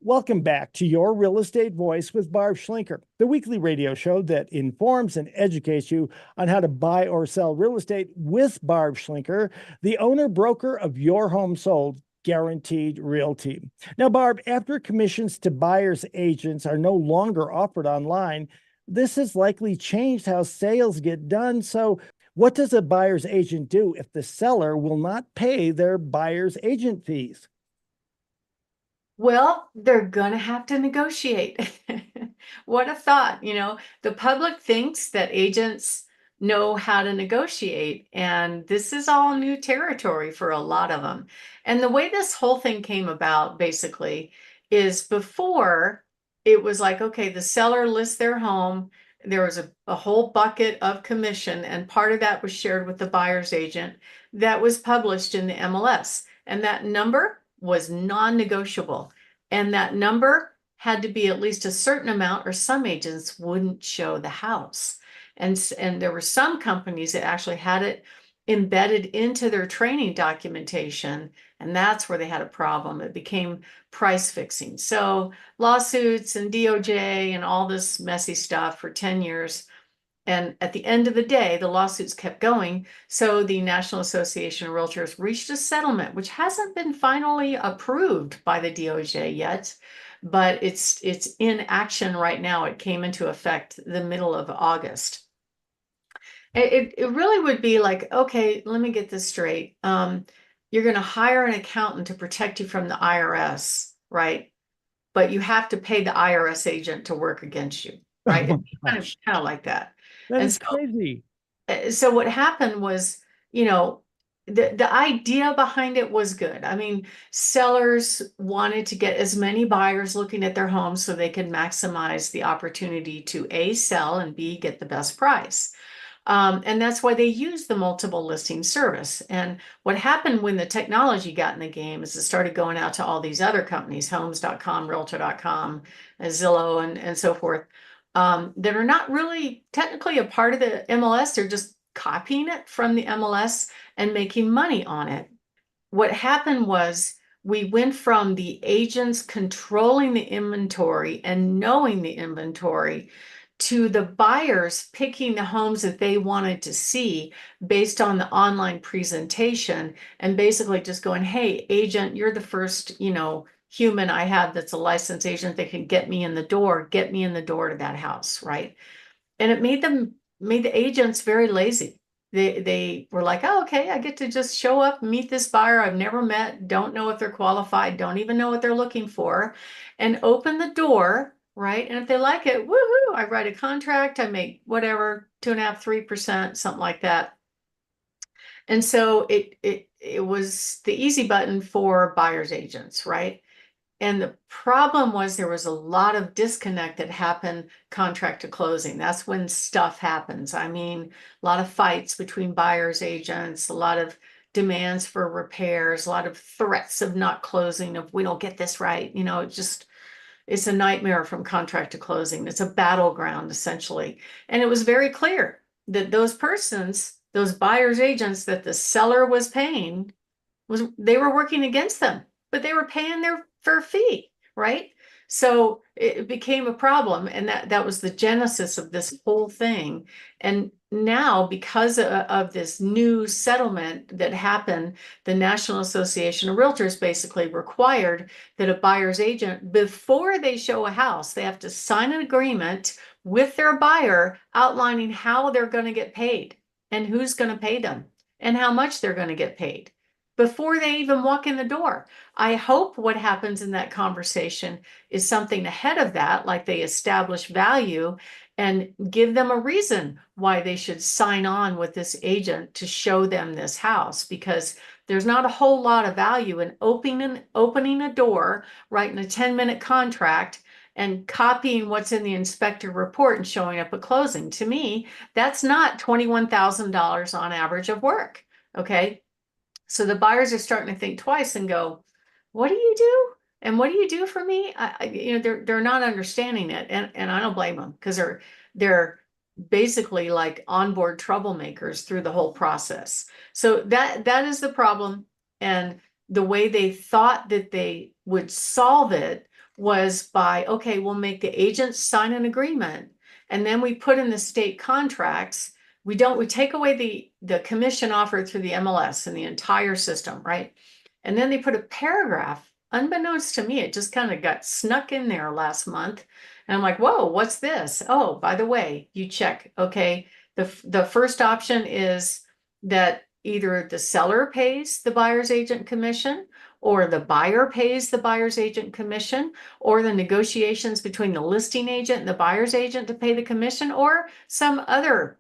Welcome back to Your Real Estate Voice with Barb Schlinker, the weekly radio show that informs and educates you on how to buy or sell real estate with Barb Schlinker, the owner broker of Your Home Sold Guaranteed Realty. Now, Barb, after commissions to buyers agents are no longer offered online, this has likely changed how sales get done. So, what does a buyer's agent do if the seller will not pay their buyer's agent fees? Well, they're going to have to negotiate. What a thought. The public thinks that agents know how to negotiate, and this is all new territory for a lot of them. And the way this whole thing came about basically is before it was like, okay, the seller lists their home. There was a whole bucket of commission, and part of that was shared with the buyer's agent that was published in the MLS. And that number was non-negotiable. And that number had to be at least a certain amount, or some agents wouldn't show the house. And there were some companies that actually had it embedded into their training documentation, and that's where they had a problem. It became price fixing. So lawsuits and DOJ and all this messy stuff for 10 years. And at the end of the day, the lawsuits kept going. So the National Association of Realtors reached a settlement, which hasn't been finally approved by the DOJ yet, but it's in action right now. It came into effect the middle of August. It really would be like, okay, let me get this straight. You're going to hire an accountant to protect you from the IRS, right? But you have to pay the IRS agent to work against you, Oh right? my It's gosh, kind of like that. that And is so crazy. so what happened was, you know, the idea behind it was good. I mean, sellers wanted to get as many buyers looking at their homes so they could maximize the opportunity to A, sell, and B, get the best price. And that's why they use the multiple listing service. And what happened when the technology got in the game is it started going out to all these other companies, homes.com, realtor.com, Zillow, and so forth, that are not really technically a part of the MLS. They're just copying it from the MLS and making money on it. What happened was we went from the agents controlling the inventory and knowing the inventory to the buyers picking the homes that they wanted to see based on the online presentation, and basically just going, hey, agent, you're the first, human I have that's a licensed agent that can get me in the door to that house, right? And it made the agents very lazy. They were like, oh, okay, I get to just show up, meet this buyer I've never met, don't know if they're qualified, don't even know what they're looking for, and open the door, right? And if they like it, woohoo, I write a contract, I make whatever, 2.5%, 3%, something like that. And so it was the easy button for buyer's agents, right? And the problem was there was a lot of disconnect that happened contract to closing. That's when stuff happens. I mean, a lot of fights between buyers agents, a lot of demands for repairs, a lot of threats of not closing, if we don't get this right. It's a nightmare from contract to closing. It's a battleground essentially. And it was very clear that those persons, those buyers agents that the seller was paying, they were working against them, but they were paying their fair fee, right? So it became a problem, and that was the genesis of this whole thing. And now, because of this new settlement that happened, the National Association of Realtors basically required that a buyer's agent, before they show a house, they have to sign an agreement with their buyer outlining how they're going to get paid and who's going to pay them and how much they're going to get paid before they even walk in the door. I hope what happens in that conversation is something ahead of that, like they establish value and give them a reason why they should sign on with this agent to show them this house, because there's not a whole lot of value in opening a door, writing a 10-minute contract, and copying what's in the inspector report and showing up at closing. To me, that's not $21,000 on average of work. Okay. So the buyers are starting to think twice and go, what do you do? And what do you do for me? They're not understanding it. And I don't blame them, because they're basically like onboard troublemakers through the whole process. So that is the problem. And the way they thought that they would solve it was by, okay, we'll make the agents sign an agreement, and then we put in the state contracts. We take away the commission offered through the MLS and the entire system, right? And then they put a paragraph, unbeknownst to me, it just kind of got snuck in there last month. And I'm like, whoa, what's this? Oh, by the way, you check, okay. The first option is that either the seller pays the buyer's agent commission, or the buyer pays the buyer's agent commission, or the negotiations between the listing agent and the buyer's agent to pay the commission, or some other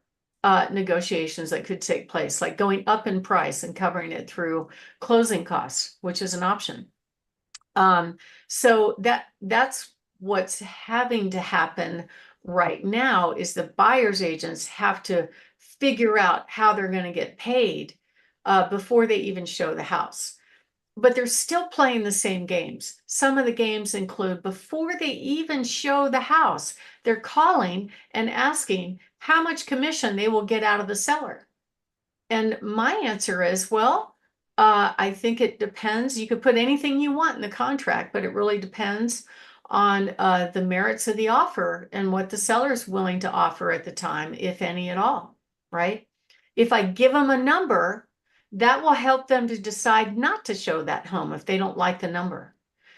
negotiations that could take place, like going up in price and covering it through closing costs, which is an option. So that's what's having to happen right now, is the buyer's agents have to figure out how they're going to get paid before they even show the house. But they're still playing the same games. Some of the games include, before they even show the house, they're calling and asking how much commission they will get out of the seller. And my answer is, well, I think it depends. You could put anything you want in the contract, but it really depends on the merits of the offer and what the seller is willing to offer at the time, if any at all, right? If I give them a number, that will help them to decide not to show that home if they don't like the number.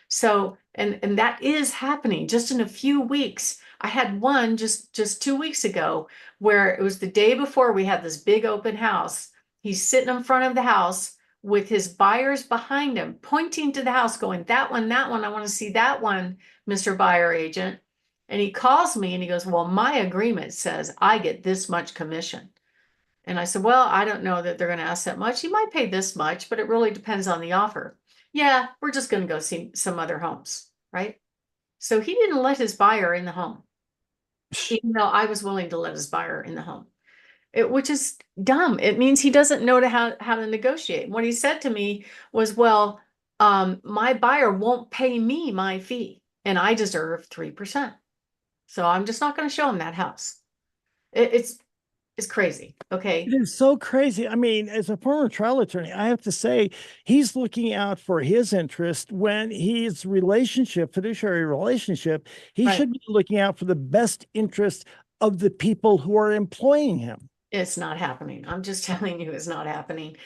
So, and that is happening just in a few weeks. I had one just 2 weeks ago where it was the day before we had this big open house. He's sitting in front of the house with his buyers behind him, pointing to the house, going, that one, I want to see that one, Mr. Buyer Agent. And he calls me and he goes, well, my agreement says I get this much commission. And I said, well, I don't know that they're going to ask that much. You might pay this much, but it really depends on the offer. Yeah, we're just going to go see some other homes, right? So he didn't let his buyer in the home, even though I was willing to let his buyer in the home, which is dumb. It means he doesn't know how to negotiate. What he said to me was, well, my buyer won't pay me my fee, and I deserve 3%. So I'm just not going to show him that house. It's crazy. Okay. It is so crazy. I mean, as a former trial attorney, I have to say he's looking out for his interest when his relationship, fiduciary relationship, he Right. should be looking out for the best interest of the people who are employing him. It's not happening. I'm just telling you, it's not happening.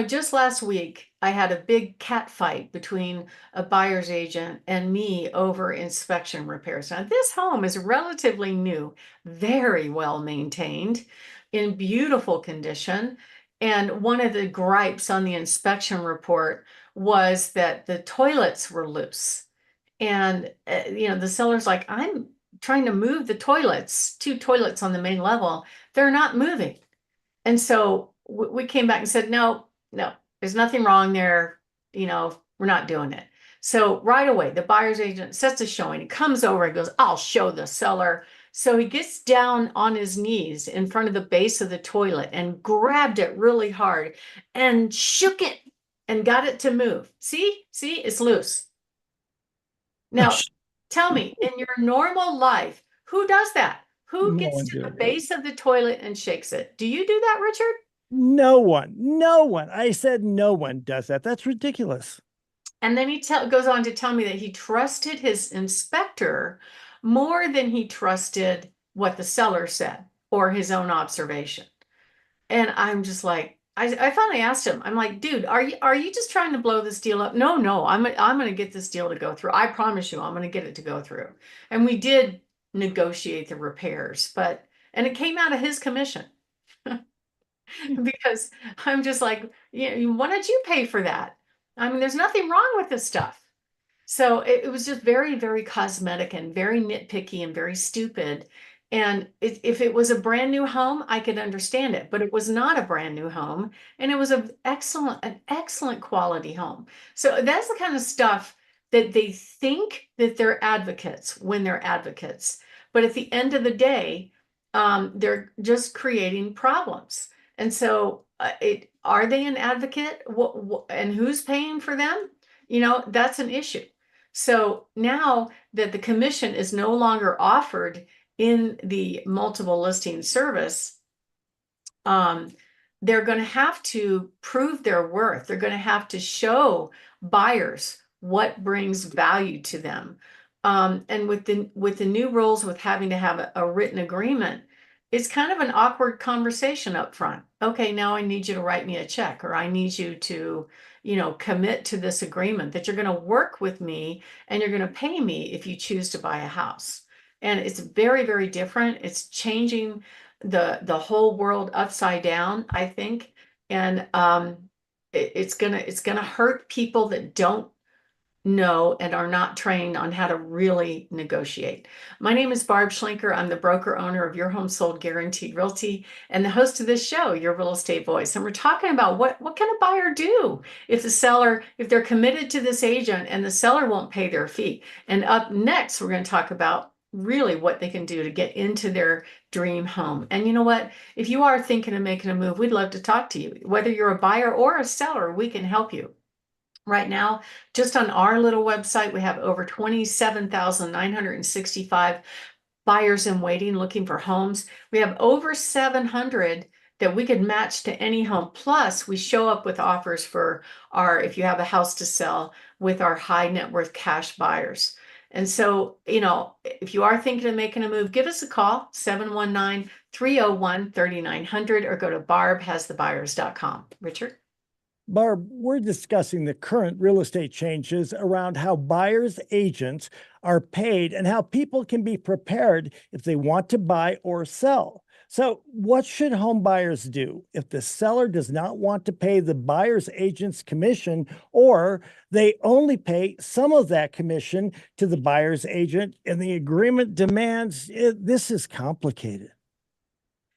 Just last week, I had a big cat fight between a buyer's agent and me over inspection repairs. Now, this home is relatively new, very well maintained, in beautiful condition. And one of the gripes on the inspection report was that the toilets were loose. And, the seller's like, I'm trying to move the toilets, 2 toilets on the main level. They're not moving. And so we came back and said, no, there's nothing wrong there. We're not doing it. So right away, the buyer's agent sets a showing. He comes over and goes, I'll show the seller. So he gets down on his knees in front of the base of the toilet and grabbed it really hard and shook it and got it to move. See, it's loose. Now, tell me, in your normal life, who does that? Who No gets one to the doing that. base of the toilet and shakes it? Do you do that, Richard? No one, no one. I said no one does that. That's ridiculous. And then he goes on to tell me that he trusted his inspector more than he trusted what the seller said or his own observation. And I'm just like, I finally asked him, I'm like, dude, are you just trying to blow this deal up? No, I'm going to get this deal to go through. I promise you, I'm going to get it to go through. And we did negotiate the repairs, and it came out of his commission. Because I'm just like, why don't you pay for that? I mean, there's nothing wrong with this stuff. So it was just very, very cosmetic and very nitpicky and very stupid. And if it was a brand new home, I could understand it, but it was not a brand new home, and it was an excellent quality home. So that's the kind of stuff that they think that they're advocates when they're advocates, but at the end of the day, they're just creating problems. And so, are they an advocate? And who's paying for them? That's an issue. So now that the commission is no longer offered in the multiple listing service, they're going to have to prove their worth. They're going to have to show buyers what brings value to them. And with the new rules with having to have a written agreement, it's kind of an awkward conversation up front. Okay, now I need you to write me a check, or I need you to, commit to this agreement that you're going to work with me and you're going to pay me if you choose to buy a house. And it's very, very different. It's changing the whole world upside down, I think. And it's gonna hurt people that don't know and are not trained on how to really negotiate. My name is Barb Schlinker. I'm the broker owner of Your Home Sold Guaranteed Realty and the host of this show, Your Real Estate Voice. And we're talking about what can a buyer do if they're committed to this agent and the seller won't pay their fee. And up next, we're going to talk about really what they can do to get into their dream home. And you know what? If you are thinking of making a move, we'd love to talk to you. Whether you're a buyer or a seller, we can help you. Right now, just on our little website, we have over 27,965 buyers in waiting looking for homes. We have over 700 that we could match to any home. Plus, we show up with offers for if you have a house to sell, with our high net worth cash buyers. And so, if you are thinking of making a move, give us a call, 719-301-3900, or go to barbhasthebuyers.com. Richard? Barb, we're discussing the current real estate changes around how buyers' agents are paid and how people can be prepared if they want to buy or sell. So, what should home buyers do if the seller does not want to pay the buyer's agent's commission, or they only pay some of that commission to the buyer's agent and the agreement demands this is complicated?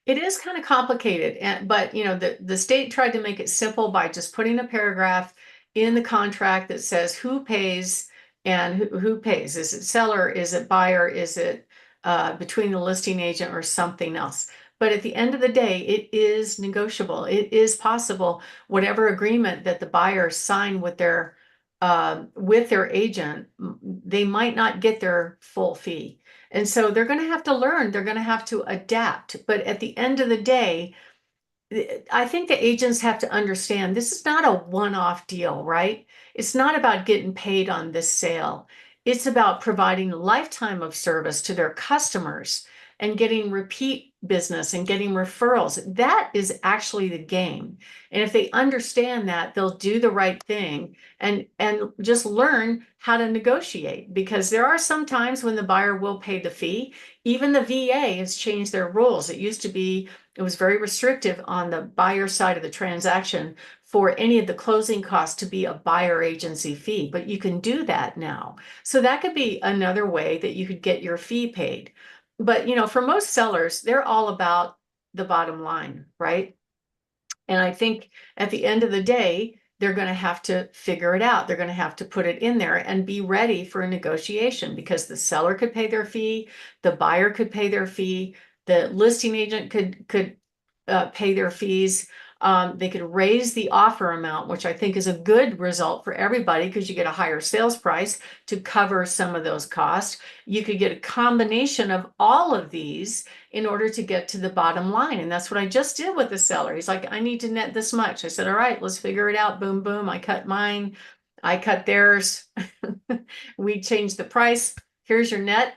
It is kind of complicated, but the state tried to make it simple by just putting a paragraph in the contract that says who pays and who pays. Is it seller? Is it buyer? Is it between the listing agent or something else? But at the end of the day, it is negotiable. It is possible, whatever agreement that the buyer signed with their agent, they might not get their full fee. And so they're going to have to learn, they're going to have to adapt. But at the end of the day, I think the agents have to understand this is not a one-off deal, right? It's not about getting paid on this sale. It's about providing a lifetime of service to their customers and getting repeat business and getting referrals. That is actually the game. And if they understand that, they'll do the right thing and just learn how to negotiate, because there are some times when the buyer will pay the fee. Even the VA has changed their rules. It was very restrictive on the buyer side of the transaction for any of the closing costs to be a buyer agency fee, but you can do that now. So that could be another way that you could get your fee paid. But for most sellers, they're all about the bottom line, right? And I think at the end of the day, they're going to have to figure it out. They're going to have to put it in there and be ready for a negotiation, because the seller could pay their fee, the buyer could pay their fee, the listing agent could pay their fees. They could raise the offer amount, which I think is a good result for everybody, because you get a higher sales price to cover some of those costs. You could get a combination of all of these in order to get to the bottom line. And that's what I just did with the seller. He's like, I need to net this much. I said, all right, let's figure it out. Boom, boom. I cut mine. I cut theirs. We changed the price. Here's your net.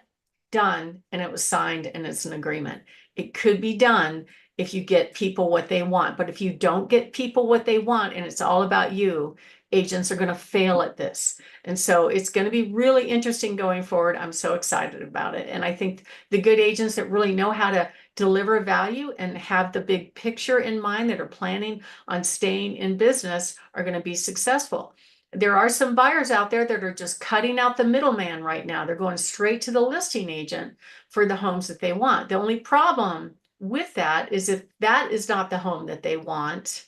Done. And it was signed, and it's an agreement. It could be done if you get people what they want. But if you don't get people what they want and it's all about you, agents are going to fail at this. And so it's going to be really interesting going forward. I'm so excited about it. And I think the good agents that really know how to deliver value and have the big picture in mind, that are planning on staying in business, are going to be successful. There are some buyers out there that are just cutting out the middleman right now. They're going straight to the listing agent for the homes that they want. The only problem with that is, if that is not the home that they want,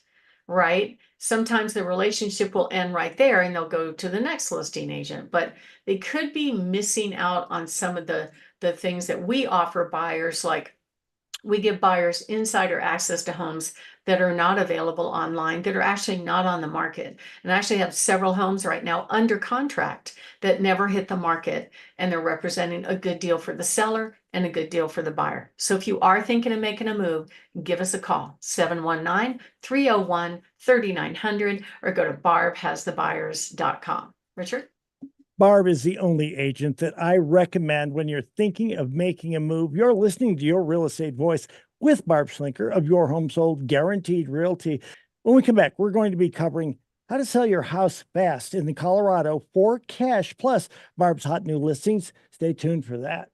right? Sometimes the relationship will end right there and they'll go to the next listing agent, but they could be missing out on some of the things that we offer buyers. Like, we give buyers insider access to homes that are not available online, that are actually not on the market. And I actually have several homes right now under contract that never hit the market, and they're representing a good deal for the seller and a good deal for the buyer. So if you are thinking of making a move, give us a call, 719-301-3900, or go to barbhasthebuyers.com. Richard? Barb is the only agent that I recommend when you're thinking of making a move. You're listening to Your Real Estate Voice with Barb Schlinker of Your Home Sold Guaranteed Realty. When we come back, we're going to be covering how to sell your house fast in Colorado for cash, plus Barb's hot new listings. Stay tuned for that.